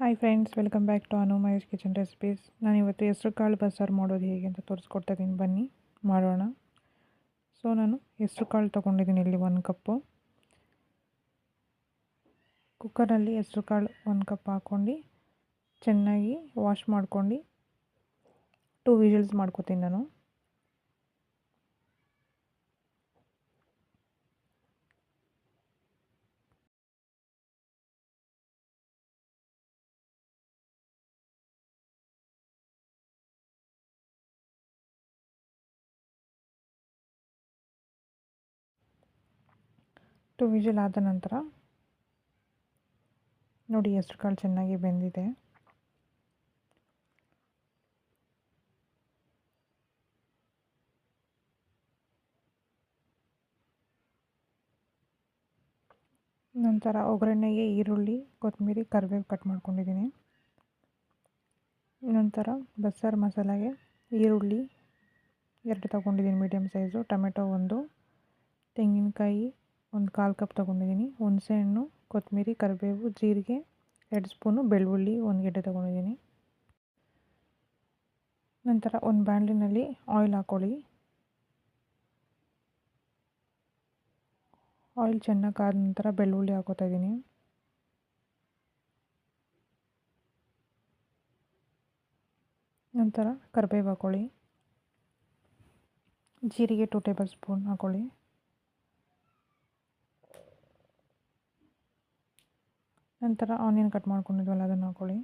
Hi friends, welcome back to Anu Mahesh kitchen recipes. ನಾನಿವತ್ತು ಹೆಸರುಕಾಳು ಬಸ್ಸಾರು ಮಾಡೋದು ಹೇಗೆ ಅಂತ ತೋರಿಸ್ಕೊಡ್ತಾ ಇದ್ದೀನಿ, ಬನ್ನಿ ಮಾಡೋಣ. ನಾನು ಹೆಸರುಕಾಳು ತೊಗೊಂಡಿದ್ದೀನಿ ಇಲ್ಲಿ 1 ಕಪ್ಪು. ಕುಕ್ಕರಲ್ಲಿ ಹೆಸರುಕಾಳು 1 ಕಪ್ ಹಾಕ್ಕೊಂಡು ಚೆನ್ನಾಗಿ ವಾಶ್ ಮಾಡ್ಕೊಂಡು 2 ವಿಷಲ್ಸ್ ಮಾಡ್ಕೊತೀನಿ ನಾನು. ಟು ವಿಷಲ್ ಆದ ನಂತರ ನೋಡಿ, ಹೆಸರುಕಾಳು ಚೆನ್ನಾಗಿ ಬೆಂದಿದೆ. ನಂತರ ಒಗ್ಗರಣೆಗೆ ಈರುಳ್ಳಿ, ಕೊತ್ತಂಬರಿ, ಕರಿಬೇವು ಕಟ್ ಮಾಡ್ಕೊಂಡಿದ್ದೀನಿ. ನಂತರ ಬಸ್ಸಾರು ಮಸಾಲೆಗೆ ಈರುಳ್ಳಿ 2 ತೊಗೊಂಡಿದ್ದೀನಿ ಮೀಡಿಯಮ್ ಸೈಜು, ಟೊಮೆಟೊ 1, ತೆಂಗಿನಕಾಯಿ 1/4 ಕಪ್ ತೊಗೊಂಡಿದ್ದೀನಿ, ಹುಣಸೆಹಣ್ಣು, ಕೊತ್ತಂಬರಿ, ಕರಿಬೇವು, ಜೀರಿಗೆ 2 ಸ್ಪೂನು, ಬೆಳ್ಳುಳ್ಳಿ 1 ಗೆಡ್ಡೆ ತೊಗೊಂಡಿದ್ದೀನಿ. ನಂತರ ಒಂದು ಬಾಣಲಿನಲ್ಲಿ ಆಯಿಲ್ ಹಾಕ್ಕೊಳ್ಳಿ. ಆಯಿಲ್ ಚೆನ್ನಾಗಿ ಕಾದ ನಂತರ ಬೆಳ್ಳುಳ್ಳಿ ಹಾಕೋತಾ ಇದ್ದೀನಿ. ನಂತರ ಕರಿಬೇವು ಹಾಕ್ಕೊಳ್ಳಿ. ಜೀರಿಗೆ 2 ಟೇಬಲ್ ಸ್ಪೂನ್ ಹಾಕ್ಕೊಳ್ಳಿ. ನಂತರ ಆನಿಯನ್ ಕಟ್ ಮಾಡ್ಕೊಂಡಿದ್ವಲ್ಲ ಅದನ್ನು ಹಾಕ್ಕೊಳ್ಳಿ.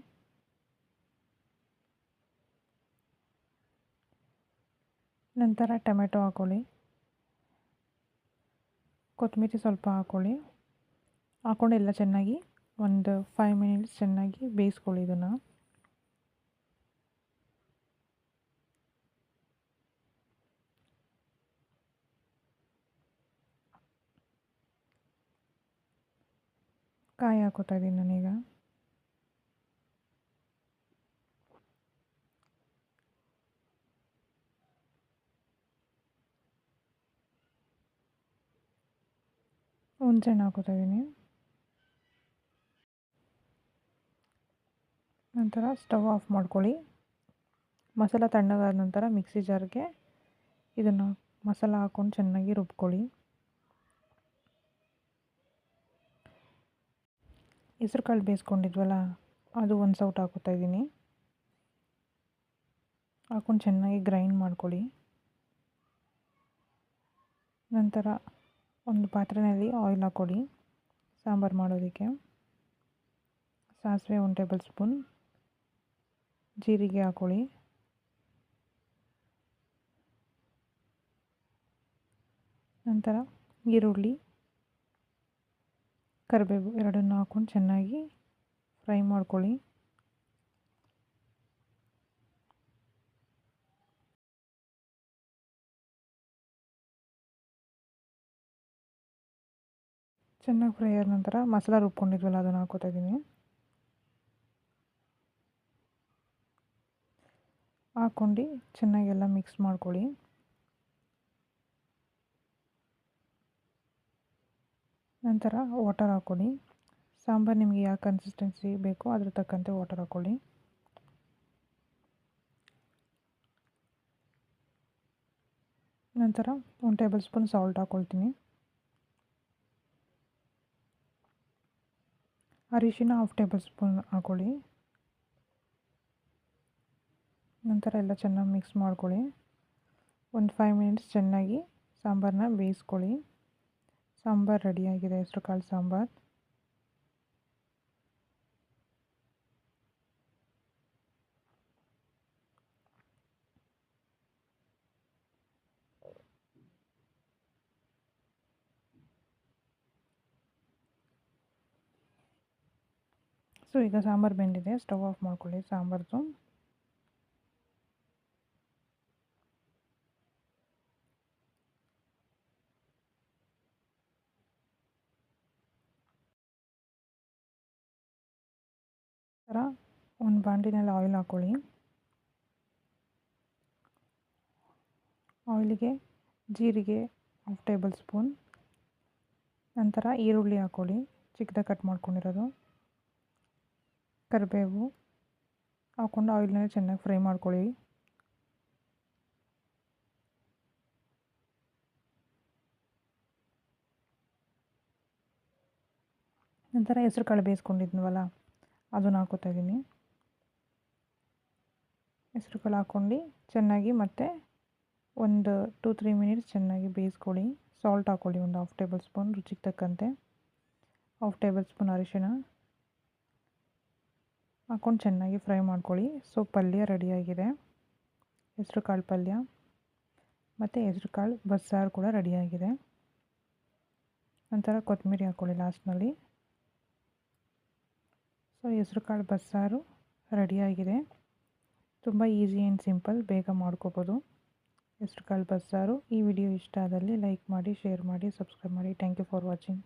ನಂತರ ಟೊಮೆಟೊ ಹಾಕ್ಕೊಳ್ಳಿ. ಕೊತ್ತಂಬರಿ ಸ್ವಲ್ಪ ಹಾಕ್ಕೊಳ್ಳಿ. ಹಾಕ್ಕೊಂಡು ಎಲ್ಲ ಚೆನ್ನಾಗಿ ಒಂದು 5 ಮಿನಿಟ್ಸ್ ಚೆನ್ನಾಗಿ ಬೇಯಿಸ್ಕೊಳ್ಳಿ ಇದನ್ನು. ಕಾಯಿ ಹಾಕೋತಾ ಇದ್ದೀನಿ ನಾನೀಗ. ಹುಣಸೆಹಣ್ಣು ಹಾಕೋತಾ ಇದ್ದೀನಿ. ನಂತರ ಸ್ಟವ್ ಆಫ್ ಮಾಡ್ಕೊಳ್ಳಿ. ಮಸಾಲ ತಣ್ಣಗಾದ ನಂತರ ಮಿಕ್ಸಿ ಜಾರ್ಗೆ ಇದನ್ನು ಮಸಾಲ ಹಾಕ್ಕೊಂಡು ಚೆನ್ನಾಗಿ ರುಬ್ಕೊಳ್ಳಿ. ಹೆಸರುಕಾಳು ಬೇಯಿಸ್ಕೊಂಡಿದ್ವಲ್ಲ ಅದು 1 ಸೌಟ್ ಹಾಕೋತಾ ಇದ್ದೀನಿ. ಹಾಕ್ಕೊಂಡು ಚೆನ್ನಾಗಿ ಗ್ರೈಂಡ್ ಮಾಡ್ಕೊಳ್ಳಿ. ನಂತರ ಒಂದು ಪಾತ್ರೆಯಲ್ಲಿ ಆಯಿಲ್ ಹಾಕ್ಕೊಳ್ಳಿ ಸಾಂಬಾರು ಮಾಡೋದಕ್ಕೆ. ಸಾಸಿವೆ 1 ಟೇಬಲ್ ಸ್ಪೂನ್, ಜೀರಿಗೆ ಹಾಕ್ಕೊಳ್ಳಿ. ನಂತರ ಈರುಳ್ಳಿ, ಕರಿಬೇವು ಎರಡನ್ನು ಹಾಕ್ಕೊಂಡು ಚೆನ್ನಾಗಿ ಫ್ರೈ ಮಾಡ್ಕೊಳ್ಳಿ. ಚೆನ್ನಾಗಿ ಫ್ರೈ ಆದ ನಂತರ ಮಸಾಲ ರುಬ್ಕೊಂಡಿದ್ವಲ್ಲ ಅದನ್ನು ಹಾಕೋತಾ ಇದ್ದೀನಿ. ಹಾಕ್ಕೊಂಡು ಚೆನ್ನಾಗೆಲ್ಲ ಮಿಕ್ಸ್ ಮಾಡ್ಕೊಳ್ಳಿ. ನಂತರ ವಾಟರ್ ಹಾಕ್ಕೊಳ್ಳಿ. ಸಾಂಬಾರು ನಿಮಗೆ ಯಾವ ಕನ್ಸಿಸ್ಟೆನ್ಸಿ ಬೇಕೋ ಅದ್ರ ತಕ್ಕಂತೆ ವಾಟರ್ ಹಾಕ್ಕೊಳ್ಳಿ. ನಂತರ 1 ಟೇಬಲ್ ಸ್ಪೂನ್ ಸಾಲ್ಟ್ ಹಾಕ್ಕೊಳ್ತೀನಿ. ಅರಿಶಿನ 1/2 ಟೇಬಲ್ ಸ್ಪೂನ್ ಹಾಕ್ಕೊಳ್ಳಿ. ನಂತರ ಎಲ್ಲ ಚೆನ್ನಾಗಿ ಮಿಕ್ಸ್ ಮಾಡ್ಕೊಳ್ಳಿ. ಒಂದು 5 ಮಿನಿಟ್ಸ್ ಚೆನ್ನಾಗಿ ಸಾಂಬಾರನ್ನ ಬೇಯಿಸ್ಕೊಳ್ಳಿ. ಸಾಂಬಾರು ರೆಡಿಯಾಗಿದೆ, ಹೆಸರುಕಾಳು ಸಾಂಬಾರು. ಈಗ ಸಾಂಬಾರು ಬೆಂದಿದೆ, ಸ್ಟವ್ ಆಫ್ ಮಾಡ್ಕೊಳ್ಳಿ ಸಾಂಬಾರ್ದು. ನಂತರ ಒಂದು ಬಾಣಲಿನಲ್ಲಿ ಆಯಿಲ್ ಹಾಕ್ಕೊಳ್ಳಿ. ಆಯಿಲಿಗೆ ಜೀರಿಗೆ 1/2 ಟೇಬಲ್ ಸ್ಪೂನ್. ನಂತರ ಈರುಳ್ಳಿ ಹಾಕ್ಕೊಳ್ಳಿ, ಚಿಕ್ಕದಾಗಿ ಕಟ್ ಮಾಡ್ಕೊಂಡಿರೋದು. ಕರಿಬೇವು ಹಾಕ್ಕೊಂಡು ಆಯಿಲ್ನಲ್ಲಿ ಚೆನ್ನಾಗಿ ಫ್ರೈ ಮಾಡ್ಕೊಳ್ಳಿ. ನಂತರ ಹೆಸ್ರು ಕಾಳು ಬೇಯಿಸ್ಕೊಂಡಿದ್ನವಲ್ಲ ಅದನ್ನು ಹಾಕೋತಾ ಇದ್ದೀನಿ. ಹೆಸ್ರು ಕಾಳು ಹಾಕ್ಕೊಂಡು ಚೆನ್ನಾಗಿ ಮತ್ತೆ ಒಂದು 2-3 ಮಿನಿಟ್ಸ್ ಚೆನ್ನಾಗಿ ಬೇಯಿಸ್ಕೊಳ್ಳಿ. ಸಾಲ್ಟ್ ಹಾಕ್ಕೊಳ್ಳಿ, ಒಂದು 1/2 ಟೇಬಲ್ ಸ್ಪೂನ್ ರುಚಿಗೆ ತಕ್ಕಂತೆ. 1/2 ಟೇಬಲ್ ಸ್ಪೂನ್ ಅರಿಶಿಣ ಹಾಕ್ಕೊಂಡು ಚೆನ್ನಾಗಿ ಫ್ರೈ ಮಾಡ್ಕೊಳ್ಳಿ. ಸೊ ಪಲ್ಯ ರೆಡಿಯಾಗಿದೆ. ಹೆಸ್ರು ಕಾಳು ಪಲ್ಯ ಮತ್ತು ಹೆಸ್ರು ಕಾಳು ಬಸ್ಸಾರು ಕೂಡ ರೆಡಿಯಾಗಿದೆ. ನಂತರ ಕೊತ್ತಂಬರಿ ಹಾಕ್ಕೊಳ್ಳಿ ಲಾಸ್ಟ್ನಲ್ಲಿ. ಸೊ ಹೆಸ್ರು ಕಾಳು ಬಸ್ಸಾರು ರೆಡಿಯಾಗಿದೆ. ತುಂಬ ಈಸಿ ಆ್ಯಂಡ್ ಸಿಂಪಲ್, ಬೇಗ ಮಾಡ್ಕೋಬೋದು ಹೆಸ್ರು ಕಾಳು ಬಸ್ಸಾರು. ಈ ವಿಡಿಯೋ ಇಷ್ಟ ಆದಲ್ಲಿ ಲೈಕ್ ಮಾಡಿ, ಶೇರ್ ಮಾಡಿ, ಸಬ್ಸ್ಕ್ರೈಬ್ ಮಾಡಿ. Thank you for watching.